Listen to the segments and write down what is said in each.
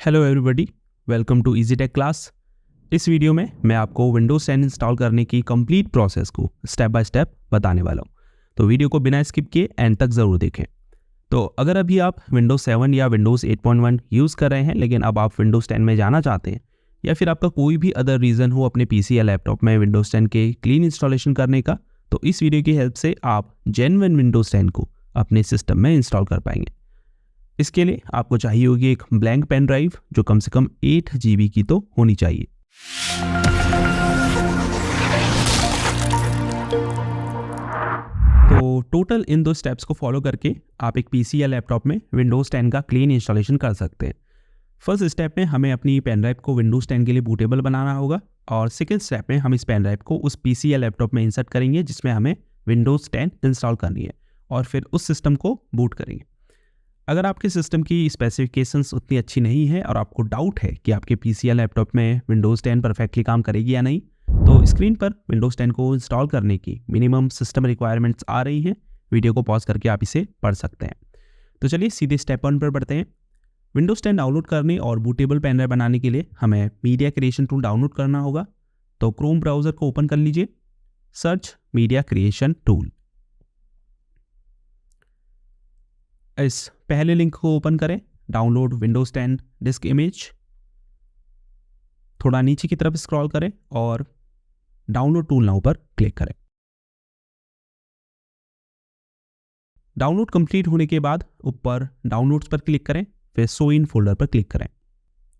Hello everybody, welcome to easy tech class. इस video में मैं आपको विंडोज़ 10 इंस्टॉल करने की कंप्लीट प्रोसेस को स्टेप बाय स्टेप बताने वाला हूँ। तो वीडियो को बिना स्किप किए एंड तक ज़रूर देखें। तो अगर अभी आप विंडोज़ 7 या विंडोज़ 8.1 यूज़ कर रहे हैं लेकिन अब आप विंडोज़ 10 में जाना चाहते हैं, या फिर आपका कोई भी अदर रीज़न हो अपने पीसी या लैपटॉप में विंडोज़ 10 के क्लीन इंस्टॉलेशन करने का, तो इस वीडियो की हेल्प से आप जेन्युइन विंडोज़ 10 को अपने सिस्टम में इंस्टॉल कर पाएंगे। इसके लिए आपको चाहिए होगी एक ब्लैंक पेन ड्राइव जो कम से कम 8 GB की तो होनी चाहिए। तो टोटल इन दो स्टेप्स को फॉलो करके आप एक पीसी या लैपटॉप में विंडोज़ 10 का क्लीन इंस्टॉलेशन कर सकते हैं। फर्स्ट स्टेप में हमें अपनी पेन ड्राइव को विंडोज़ 10 के लिए बूटेबल बनाना होगा, और सेकेंड स्टेप में हम इस पेन ड्राइव को उस पीसी या लैपटॉप में इंसर्ट करेंगे जिसमें हमें विंडोज़ 10 इंस्टॉल करनी है, और फिर उस सिस्टम को बूट करेंगे। अगर आपके सिस्टम की स्पेसिफिकेशंस उतनी अच्छी नहीं है और आपको डाउट है कि आपके पीसी या लैपटॉप में विंडोज़ 10 परफेक्टली काम करेगी या नहीं, तो स्क्रीन पर विंडोज़ 10 को इंस्टॉल करने की मिनिमम सिस्टम रिक्वायरमेंट्स आ रही हैं। वीडियो को पॉज करके आप इसे पढ़ सकते हैं। तो चलिए सीधे स्टेप 1 पर बढ़ते हैं। विंडोज़ 10 डाउनलोड करने और बूटेबल पेन ड्राइव बनाने के लिए हमें मीडिया क्रिएशन टूल डाउनलोड करना होगा। तो क्रोम ब्राउज़र को ओपन कर लीजिए, सर्च मीडिया क्रिएशन टूल। इस पहले लिंक को ओपन करें, डाउनलोड विंडोज़ 10 डिस्क इमेज। थोड़ा नीचे की तरफ स्क्रॉल करें और डाउनलोड टूल नाउ पर क्लिक करें। डाउनलोड कंप्लीट होने के बाद ऊपर डाउनलोड्स पर क्लिक करें, फिर शो इन फोल्डर पर क्लिक करें।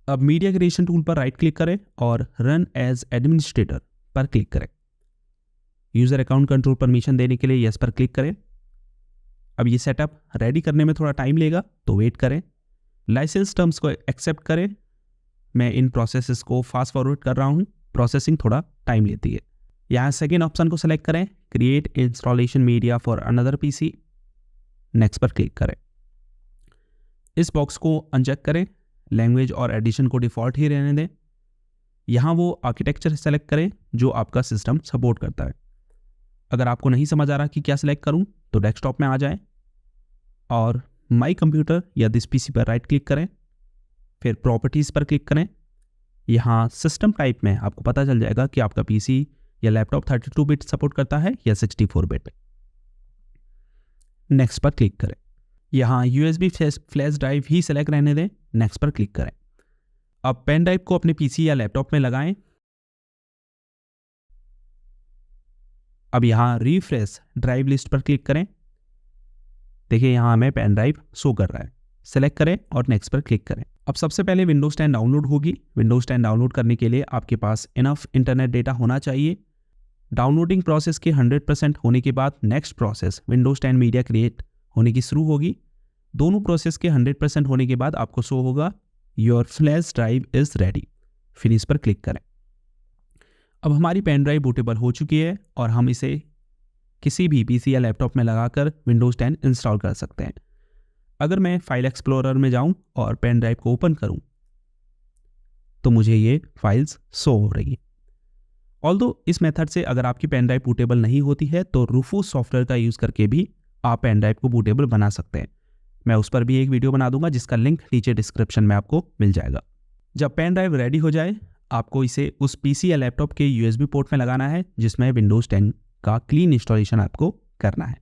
अब मीडिया क्रिएशन टूल पर राइट क्लिक करें और रन एज एडमिनिस्ट्रेटर पर क्लिक करें। यूजर अकाउंट कंट्रोल परमिशन देने के लिए यस पर क्लिक करें। अब ये सेटअप रेडी करने में थोड़ा टाइम लेगा, तो वेट करें। लाइसेंस टर्म्स को एक्सेप्ट करें। मैं इन प्रोसेसेस को फास्ट फॉरवर्ड कर रहा हूँ, प्रोसेसिंग थोड़ा टाइम लेती है। यहाँ सेकेंड ऑप्शन को सेलेक्ट करें, create installation media for another PC. Next पर क्लिक करें। इस बॉक्स को अनचेक करें, लैंग्वेज और एडिशन को डिफ़ॉल्ट ही रहने दें। यहाँ वो आर्किटेक्चर सेलेक्ट करें जो आपका सिस्टम सपोर्ट करता है। अगर आपको नहीं समझ आ रहा कि क्या सिलेक्ट करूं, तो डेस्कटॉप में आ जाएं और माई कंप्यूटर या दिस पीसी पर राइट क्लिक करें, फिर प्रॉपर्टीज़ पर क्लिक करें। यहाँ सिस्टम टाइप में आपको पता चल जाएगा कि आपका पीसी या लैपटॉप 32 बिट सपोर्ट करता है या 64 बिट। नेक्स्ट पर क्लिक करें। यहाँ यूएसबी फ्लैश ड्राइव ही सेलेक्ट रहने दें। नेक्स्ट पर क्लिक करें। अब पेन ड्राइव को अपने पीसी या लैपटॉप में लगाएं। अब यहाँ रिफ्रेश ड्राइव लिस्ट पर क्लिक करें। देखिए यहाँ हमें पेन ड्राइव शो कर रहा है। सेलेक्ट करें और नेक्स्ट पर क्लिक करें। अब सबसे पहले विंडोज़ 10 डाउनलोड होगी। विंडोज़ 10 डाउनलोड करने के लिए आपके पास इनफ इंटरनेट डेटा होना चाहिए। डाउनलोडिंग प्रोसेस के 100% होने के बाद next process Windows 10 media create होने की शुरू होगी। दोनों प्रोसेस के 100% होने के बाद आपको शो होगा your flash drive is ready. Finish पर क्लिक करें। अब हमारी पेन ड्राइव बूटेबल हो चुकी है और हम इसे किसी भी पीसी या लैपटॉप में लगाकर विंडोज़ 10 इंस्टॉल कर सकते हैं। अगर मैं फाइल एक्सप्लोरर में जाऊं और पेन ड्राइव को ओपन करूं, तो मुझे ये फाइल्स शो हो रही हैं। ऑल्दो इस मेथड से अगर आपकी पेन ड्राइव बूटेबल नहीं होती है, तो रूफूस सॉफ्टवेयर का यूज़ करके भी आप पेन ड्राइव को बूटेबल बना सकते हैं। मैं उस पर भी एक वीडियो बना दूंगा जिसका लिंक नीचे डिस्क्रिप्शन में आपको मिल जाएगा। जब पेन ड्राइव रेडी हो जाए, आपको इसे उस पीसी या लैपटॉप के यूएसबी पोर्ट में लगाना है जिसमें विंडोज़ 10 का क्लीन इंस्टॉलेशन आपको करना है।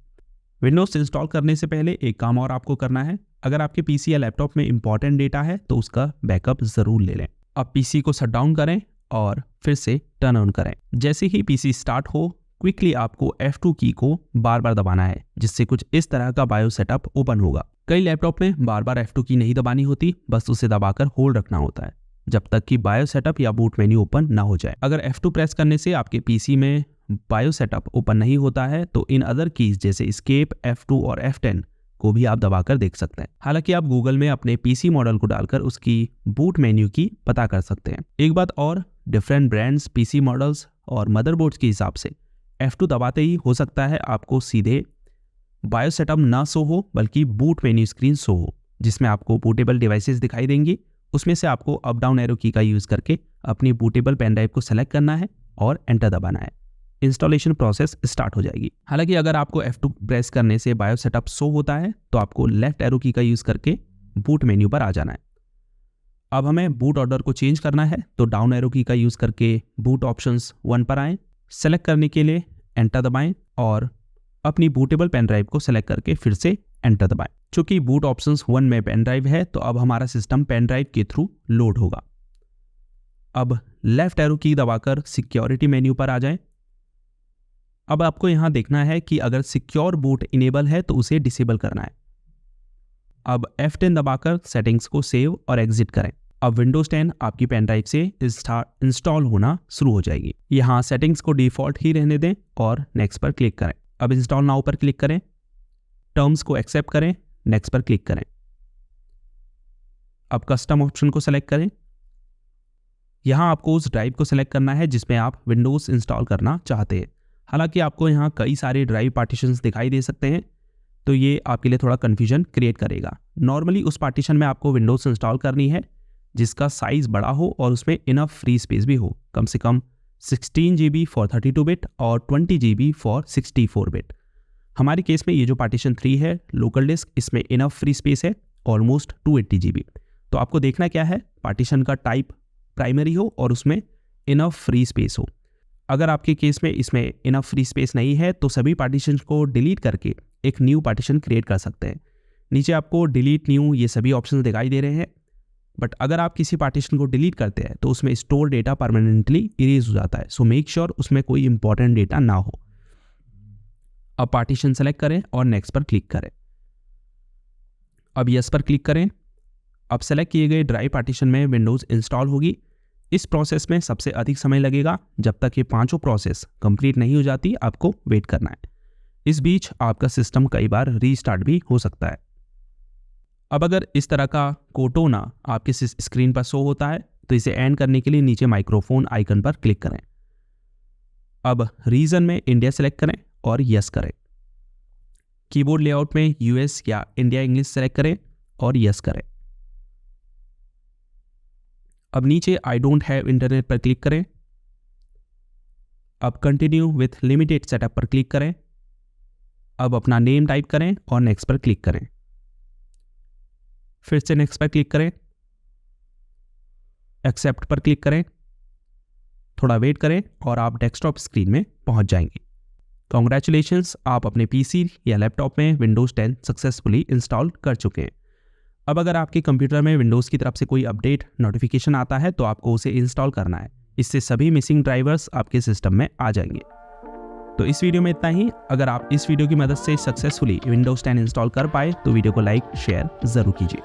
विंडोज़ इंस्टॉल करने से पहले एक काम और आपको करना है। अगर आपके पीसी या लैपटॉप में इंपॉर्टेंट डेटा है तो उसका बैकअप ज़रूर ले लें। अब पीसी को शट डाउन करें और फिर से टर्न ऑन करें। जैसे ही पीसी स्टार्ट हो, क्विकली आपको F2 की को बार बार दबाना है, जिससे कुछ इस तरह का बायो सेटअप ओपन होगा। कई लैपटॉप में बार बार F2 की नहीं दबानी होती, बस उसे दबाकर होल्ड रखना होता है जब तक कि बायो सेटअप या बूट मेन्यू ओपन ना हो जाए। अगर F2 प्रेस करने से आपके पीसी में बायो सेटअप ओपन नहीं होता है, तो इन अदर कीज जैसे एस्केप, F2 और F10 को भी आप दबाकर देख सकते हैं। हालांकि आप गूगल में अपने पीसी मॉडल को डालकर उसकी बूट मेन्यू की पता कर सकते हैं। एक बात और, डिफरेंट ब्रांड्स, पीसी मॉडल्स और मदरबोर्ड्स के हिसाब से F2 दबाते ही हो सकता है आपको सीधे बायो सेटअप ना शो हो, बल्कि बूट मेन्यू स्क्रीन शो हो, जिसमें आपको बूटेबल डिवाइसेस दिखाई देंगी। उसमें से आपको अप डाउन एरो की का यूज़ करके अपनी बूटेबल पेन ड्राइव को सेलेक्ट करना है और एंटर दबाना है। इंस्टॉलेशन प्रोसेस स्टार्ट हो जाएगी। हालांकि अगर आपको F2 प्रेस करने से बायो सेटअप शो होता है, तो आपको लेफ्ट एरो की का यूज़ करके बूट मेन्यू पर आ जाना है। अब हमें बूट ऑर्डर को चेंज करना है, तो डाउन एरो की का यूज़ करके बूट ऑप्शंस 1 पर आएँ। सेलेक्ट करने के लिए एंटर दबाएं और अपनी बूटेबल पेन ड्राइव को सेलेक्ट करके फिर से एंटर दबाएं। चूँकि बूट ऑप्शंस 1 में पेन ड्राइव है, तो अब हमारा सिस्टम पेन ड्राइव के थ्रू लोड होगा। अब लेफ्ट एरो की दबाकर सिक्योरिटी मेन्यू पर आ जाएं। अब आपको यहाँ देखना है कि अगर सिक्योर बूट इनेबल है तो उसे डिसेबल करना है। अब F10 दबाकर सेटिंग्स को सेव और एग्जिट करें। अब विंडोज 10 आपकी पेन ड्राइव से इंस्टॉल होना शुरू हो जाएगी। यहाँ सेटिंग्स को डिफॉल्ट ही रहने दें और नेक्स्ट पर क्लिक करें। अब इंस्टॉल नाउ पर क्लिक करें, टर्म्स को एक्सेप्ट करें, नेक्स्ट पर क्लिक करें। अब कस्टम ऑप्शन को सेलेक्ट करें। यहाँ आपको उस ड्राइव को सेलेक्ट करना है जिसमें आप विंडोज इंस्टॉल करना चाहते हैं। हालांकि आपको यहाँ कई सारे ड्राइव पार्टीशंस दिखाई दे सकते हैं, तो ये आपके लिए थोड़ा कन्फ्यूजन क्रिएट करेगा। नॉर्मली उस पार्टीशन में आपको विंडोज इंस्टॉल करनी है जिसका साइज़ बड़ा हो और उसमें इनफ फ्री स्पेस भी हो, कम से कम 16 GB फॉर 32 बिट और 20 GB फॉर 64 बिट। हमारे केस में ये जो पार्टीशन 3 है लोकल डिस्क, इसमें इनफ फ्री स्पेस है ऑलमोस्ट 280 GB। तो आपको देखना क्या है, पार्टीशन का टाइप प्राइमरी हो और उसमें इनफ फ्री स्पेस हो। अगर आपके केस में इसमें इनफ फ्री स्पेस नहीं है तो सभी पार्टीशन को डिलीट करके एक न्यू पार्टीशन क्रिएट कर सकते हैं। नीचे आपको डिलीट न्यू ये सभी ऑप्शन दिखाई दे रहे हैं, बट अगर आप किसी पार्टीशन को डिलीट करते हैं तो उसमें स्टोर डेटा परमानेंटली इरेज हो जाता है। सो मेक श्योर उसमें कोई इंपॉर्टेंट डेटा ना हो। अब पार्टीशन सेलेक्ट करें और नेक्स्ट पर क्लिक करें। अब यस पर क्लिक करें। अब सेलेक्ट किए गए ड्राइव पार्टीशन में विंडोज़ इंस्टॉल होगी। इस प्रोसेस में सबसे अधिक समय लगेगा। जब तक ये पांचों प्रोसेस कंप्लीट नहीं हो जाती आपको वेट करना है। इस बीच आपका सिस्टम कई बार रीस्टार्ट भी हो सकता है। अब अगर इस तरह का कोटोना आपके स्क्रीन पर शो होता है तो इसे एंड करने के लिए नीचे माइक्रोफोन आइकन पर क्लिक करें। अब रीजन में इंडिया सेलेक्ट करें और यस करें। कीबोर्ड लेआउट में यूएस या इंडिया इंग्लिश सेलेक्ट करें और यस करें। अब नीचे आई डोंट हैव इंटरनेट पर क्लिक करें। अब कंटिन्यू विथ लिमिटेड सेटअप पर क्लिक करें। अब अपना नेम टाइप करें और नेक्स्ट पर क्लिक करें। फिर से नेक्स्ट पर क्लिक करें, एक्सेप्ट पर क्लिक करें, थोड़ा वेट करें और आप डेस्कटॉप स्क्रीन में पहुंच जाएंगे। कॉन्ग्रेचुलेशंस, आप अपने पीसी या लैपटॉप में विंडोज़ 10 सक्सेसफुली इंस्टॉल कर चुके हैं। अब अगर आपके कंप्यूटर में विंडोज़ की तरफ से कोई अपडेट नोटिफिकेशन आता है तो आपको उसे इंस्टॉल करना है। इससे सभी मिसिंग ड्राइवर्स आपके सिस्टम में आ जाएंगे। तो इस वीडियो में इतना ही। अगर आप इस वीडियो की मदद से सक्सेसफुली विंडोज़ 10 इंस्टॉल कर पाए तो वीडियो को लाइक शेयर ज़रूर कीजिए।